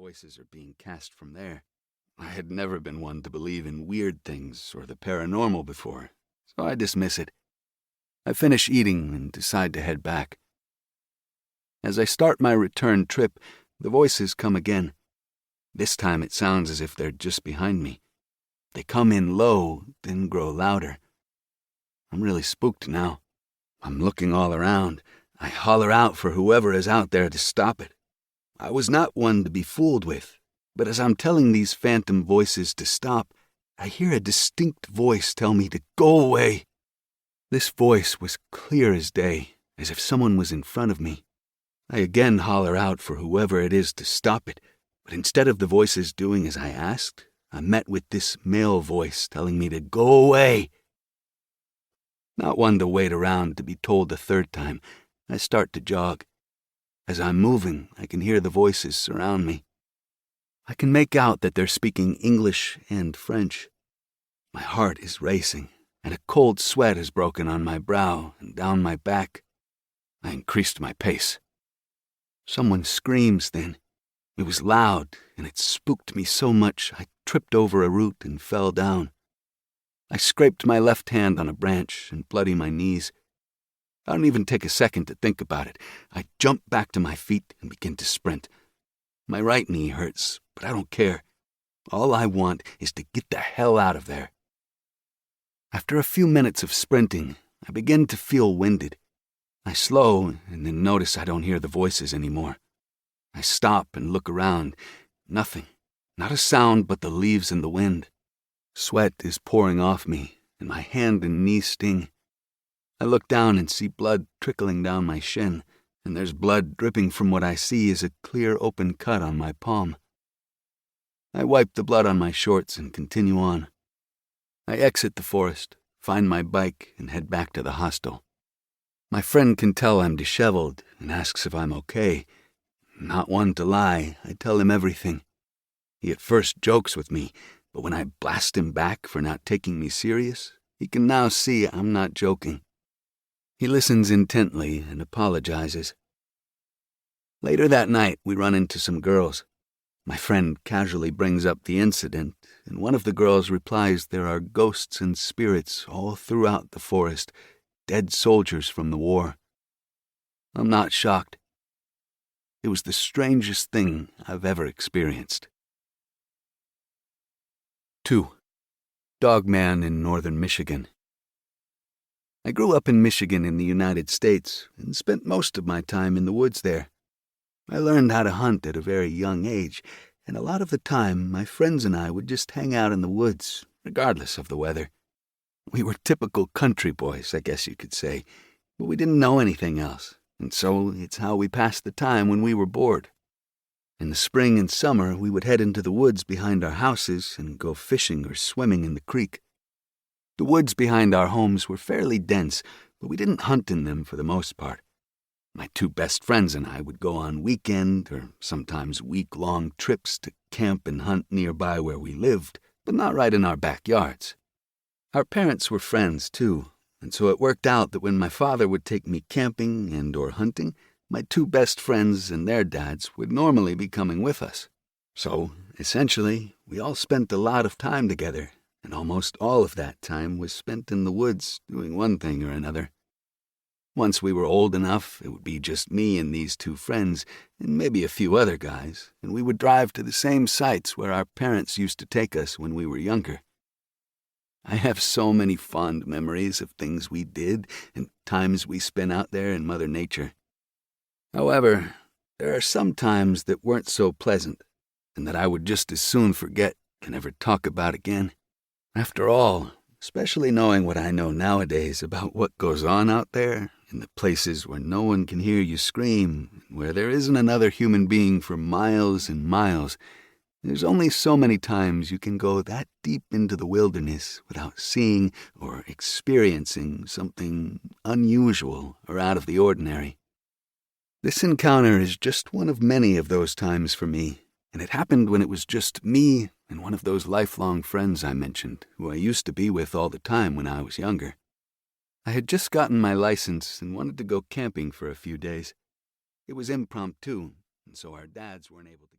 voices are being cast from there. I had never been one to believe in weird things or the paranormal before, so I dismiss it. I finish eating and decide to head back. As I start my return trip, the voices come again. This time it sounds as if they're just behind me. They come in low, then grow louder. I'm really spooked now. I'm looking all around. I holler out for whoever is out there to stop it. I was not one to be fooled with, but as I'm telling these phantom voices to stop, I hear a distinct voice tell me to go away. This voice was clear as day, as if someone was in front of me. I again holler out for whoever it is to stop it, but instead of the voices doing as I asked, I met with this male voice telling me to go away. Not one to wait around to be told a third time, I start to jog. As I'm moving, I can hear the voices surround me. I can make out that they're speaking English and French. My heart is racing, and a cold sweat has broken on my brow and down my back. I increased my pace. Someone screams then. It was loud, and it spooked me so much I tripped over a root and fell down. I scraped my left hand on a branch and bloody my knees. I don't even take a second to think about it. I jump back to my feet and begin to sprint. My right knee hurts, but I don't care. All I want is to get the hell out of there. After a few minutes of sprinting, I begin to feel winded. I slow and then notice I don't hear the voices anymore. I stop and look around. Nothing. Not a sound but the leaves in the wind. Sweat is pouring off me, and my hand and knee sting. I look down and see blood trickling down my shin, and there's blood dripping from what I see is a clear open cut on my palm. I wipe the blood on my shorts and continue on. I exit the forest, find my bike, and head back to the hostel. My friend can tell I'm disheveled and asks if I'm okay. Not one to lie, I tell him everything. He at first jokes with me, but when I blast him back for not taking me serious, he can now see I'm not joking. He listens intently and apologizes. Later that night, we run into some girls. My friend casually brings up the incident, and one of the girls replies there are ghosts and spirits all throughout the forest, dead soldiers from the war. I'm not shocked. It was the strangest thing I've ever experienced. 2. Dogman in northern Michigan. I grew up in Michigan in the United States and spent most of my time in the woods there. I learned how to hunt at a very young age, and a lot of the time my friends and I would just hang out in the woods, regardless of the weather. We were typical country boys, I guess you could say, but we didn't know anything else, and so it's how we passed the time when we were bored. In the spring and summer, we would head into the woods behind our houses and go fishing or swimming in the creek. The woods behind our homes were fairly dense, but we didn't hunt in them for the most part. My two best friends and I would go on weekend or sometimes week-long trips to camp and hunt nearby where we lived, but not right in our backyards. Our parents were friends, too, and so it worked out that when my father would take me camping and or hunting, my two best friends and their dads would normally be coming with us. So, essentially, we all spent a lot of time together, and almost all of that time was spent in the woods doing one thing or another. Once we were old enough, it would be just me and these two friends, and maybe a few other guys, and we would drive to the same sites where our parents used to take us when we were younger. I have so many fond memories of things we did and times we spent out there in Mother Nature. However, there are some times that weren't so pleasant, and that I would just as soon forget and never talk about again. After all, especially knowing what I know nowadays about what goes on out there, in the places where no one can hear you scream, where there isn't another human being for miles and miles, there's only so many times you can go that deep into the wilderness without seeing or experiencing something unusual or out of the ordinary. This encounter is just one of many of those times for me, and it happened when it was just me and one of those lifelong friends I mentioned, who I used to be with all the time when I was younger. I had just gotten my license and wanted to go camping for a few days. It was impromptu, and so our dads weren't able to